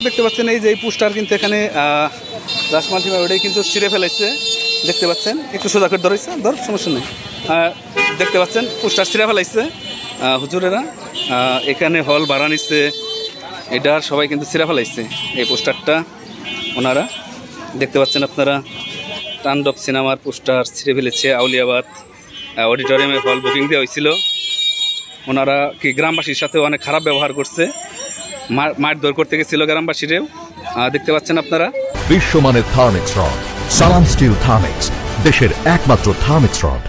দেখতে পাচ্ছেন এই যে এই পোস্টার কিন্তু এখানে রাসমাল ভাই ওটাই কিন্তু ছিঁড়ে ফেলাইছে। দেখতে পাচ্ছেন একটু সোজা করে ধরেছে, ধর সমস্যা নেই। দেখতে পাচ্ছেন পোস্টার ছিঁড়ে ফেলাইছে হুজুরেরা। এখানে হল ভাড়া নিচ্ছে, এটার সবাই কিন্তু ছিঁড়ে ফেলাইছে এই পোস্টারটা ওনারা। দেখতে পাচ্ছেন আপনারা তাণ্ডব সিনেমার পোস্টার ছিঁড়ে ফেলেছে। আউলিয়াবাদ অডিটোরিয়ামে হল বুকিং দেওয়া হয়েছিল, ওনারা কি গ্রামবাসীর সাথে অনেক খারাপ ব্যবহার করছে, মারধর করতে গেছিল গ্রামবাসীরেও। দেখতে পাচ্ছেন আপনারা বিশ্বমানের থার্মিক্স রড সালাম স্টিল থার্মিক্স, দেশের একমাত্র থার্মিক্স রড।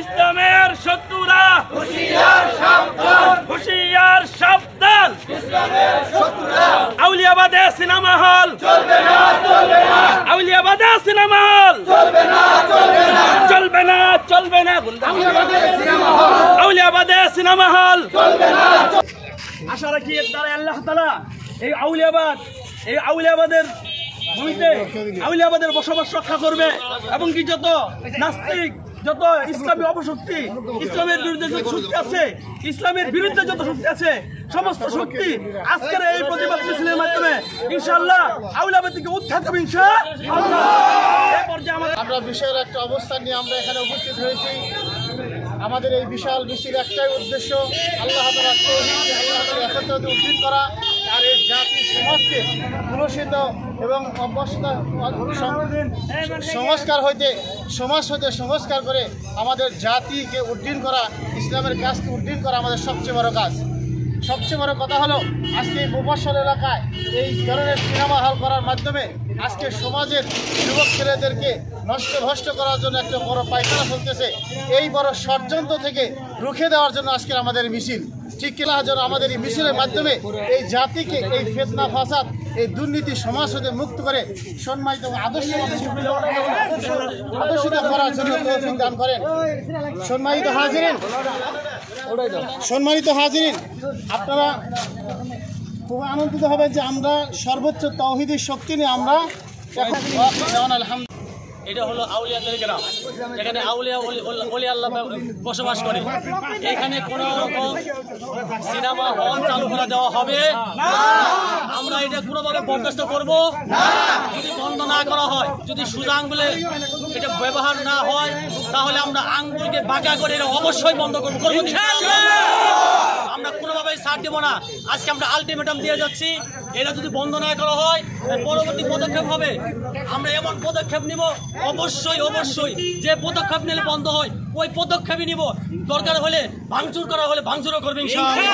ইসলামের শত্রুরা হুঁশিয়ার সাবধান, আউলিয়াবাদে সিনেমা হল চলবে না, আউলিয়াবাদে সিনেমা হল চলবে না, চলবে না, আউলিয়াবাদে সিনেমা হল চলবে না। আশা রাখি এর দ্বারা আল্লাহ তাআলা এই আউলিয়াবাদের ভূমিতে আউলিয়াবাদের বসবাস রক্ষা করবে, এবং কি যত নাস্তিক, যত ইসলামী অপশক্তি, ইসলামের বিরুদ্ধে যত শক্তি আছে, ইসলামের বিরুদ্ধে যত শক্তি আছে, সমস্ত শক্তি আজকের এই প্রতিবাদ মিছিলের মাধ্যমে ইনশাআল্লাহ আউলিয়াবাদ থেকে উৎখাত হবে ইনশাআল্লাহ। আমরা বিশাল একটা অবস্থান নিয়ে আমরা এখানে উপস্থিত হয়েছি। আমাদের এই বিশাল মিছিলের একটাই উদ্দেশ্য আল্লাহ তাআলার তাওহীদ, আল্লাহ তাআলার একত্বকে উদ্ধার করা, আর এই জাতি সমাজকে কলুষিত এবং সংস্কার হইতে সংস্কার করে আমাদের জাতিকে উদ্ধার করা, ইসলামের কাজকে উদ্ধার করা আমাদের সবচেয়ে বড় কাজ। সবচেয়ে বড় কথা হলো আজকে এই মুফাসসল এলাকায় এই ধরনের সিনেমা হল করার মাধ্যমে আজকে সমাজের যুবক ছেলেদেরকে নষ্ট করার জন্য একটা বড় পায়খানা চলতেছে। এই বড় ষড়যন্ত্র থেকে রুখে দেওয়ার জন্য আজকের আমাদের মিছিল। ঠিক কিনা যেন আমাদের এই মিছিলের মাধ্যমে এই জাতিকে এই ফিতনা ফাসাদ, এই দুর্নীতি সমাজ হতে মুক্ত করে সম্মানিত আদর্শিত করার জন্য তৌফিক দান করেন। সম্মানিত হাজিরিন, আপনারা খুব আনন্দিত হবেন যে আমরা সর্বোচ্চ তাওহীদের শক্তি নিয়ে আমরা এখন এটা হলো আউলিয়াদের গ্রাম, এখানে আউলিয়া ওলি আল্লাহ বসবাস করে। এখানে কোনো রকম সিনেমা হল চালু করে দেওয়া হবে না। আমরা এটা কোনোভাবে বরদাস্ত করব না। যদি বন্ধ না করা হয়, যদি সোজা আঙ্গুলে এটা ব্যবহার না হয়, তাহলে আমরা আঙ্গুলকে বাঁকা করে এটা অবশ্যই বন্ধ করবো। আমরা কোনোভাবেই ছাড় দেবো না। আজকে আমরা আলটিমেটাম দিয়ে যাচ্ছি, এটা যদি বন্ধ না করা হয় পরবর্তী পদক্ষেপ হবে। আমরা এমন পদক্ষেপ নিব, অবশ্যই যে পদক্ষেপ নিলে বন্ধ হয় ওই পদক্ষেপই নিব। দরকার হলে ভাঙচুর করা হলে ভাঙচুরও করবে ইনশাআল্লাহ।